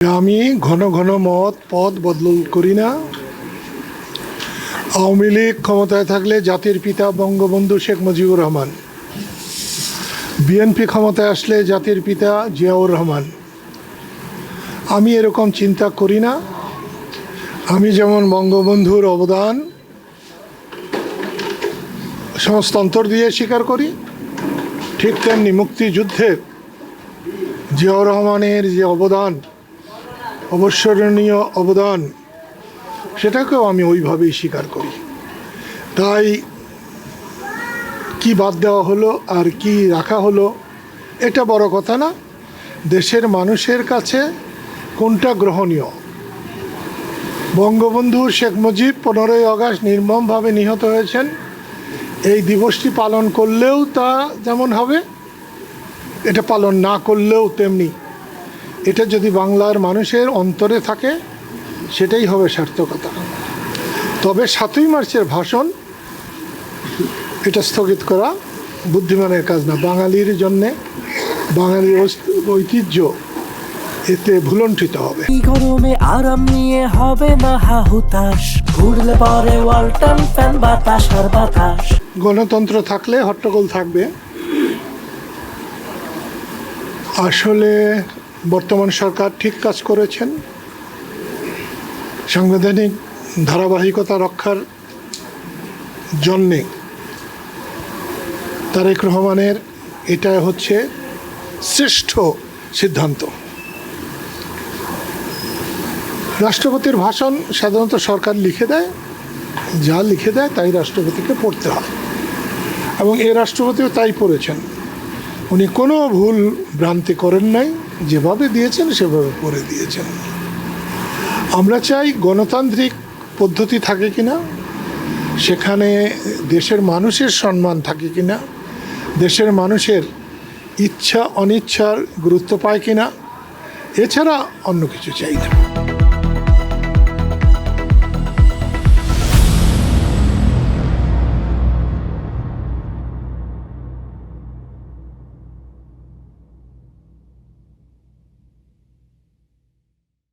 আমি ঘন ঘন পদ বদল করি না। আওয়ামী লীগ ক্ষমতায় থাকলে জাতির পিতা বঙ্গবন্ধু শেখ মুজিবুর রহমান, বিএনপি ক্ষমতায় আসলে জাতির পিতা জিয়াউর রহমান। আমি এরকম চিন্তা করি না। আমি যেমন বঙ্গবন্ধুর অবদান সমস্ত অন্তর দিয়ে স্বীকার করি, ঠিক তেমনি মুক্তিযুদ্ধে জিয়াউর রহমানের যে অবদান, অবসরণীয় অবদান, সেটাকেও আমি ওইভাবেই স্বীকার করি। তাই কি বাদ দেওয়া হলো আর কি রাখা হলো এটা বড় কথা না। দেশের মানুষের কাছে কোনটা গ্রহণীয়? বঙ্গবন্ধু শেখ মুজিব 15ই আগস্ট নির্মমভাবে নিহত হয়েছেন, এই দিবসটি পালন করলেও তা যেমন হবে, এটা পালন না করলেও তেমনি। এটা যদি বাংলার মানুষের অন্তরে থাকে সেটাই হবে সার্থকতা। তবে 7ই মার্চের ভাষণ এটা স্থগিত করা বুদ্ধিমানের কাজ না। বাঙালির জন্যে বাঙালির ঐতিহ্য এতে ভুলণ্ঠিত হবে। গরমে আরাম নিয়ে হবে না হাহুতাশ, ঘুরলে পরে ওয়ালটন ফ্যান বাতাস আর বাতাস। গণতন্ত্র থাকলে হট্টগোল থাকবে। আসলে বর্তমান সরকার ঠিক কাজ করেছেন। সাংবিধানিক ধারাবাহিকতা রক্ষার জন্যে তারেক রহমানের এটা হচ্ছে শ্রেষ্ঠ সিদ্ধান্ত। রাষ্ট্রপতির ভাষণ সাধারণত সরকার লিখে দেয়, যা লিখে দেয় তাই রাষ্ট্রপতিকে পড়তে হয়, এবং এই রাষ্ট্রপতিও তাই পড়েছেন। উনি কোনো ভুল ভ্রান্তি করেন নাই, যেভাবে দিয়েছেন সেভাবে পড়ে দিয়েছেন। আমরা চাই গণতান্ত্রিক পদ্ধতি থাকে কিনা, সেখানে দেশের মানুষের সম্মান থাকে কিনা, দেশের মানুষের ইচ্ছা অনিচ্ছার গুরুত্ব পায় কিনা, এছাড়া অন্য কিছু চাই না।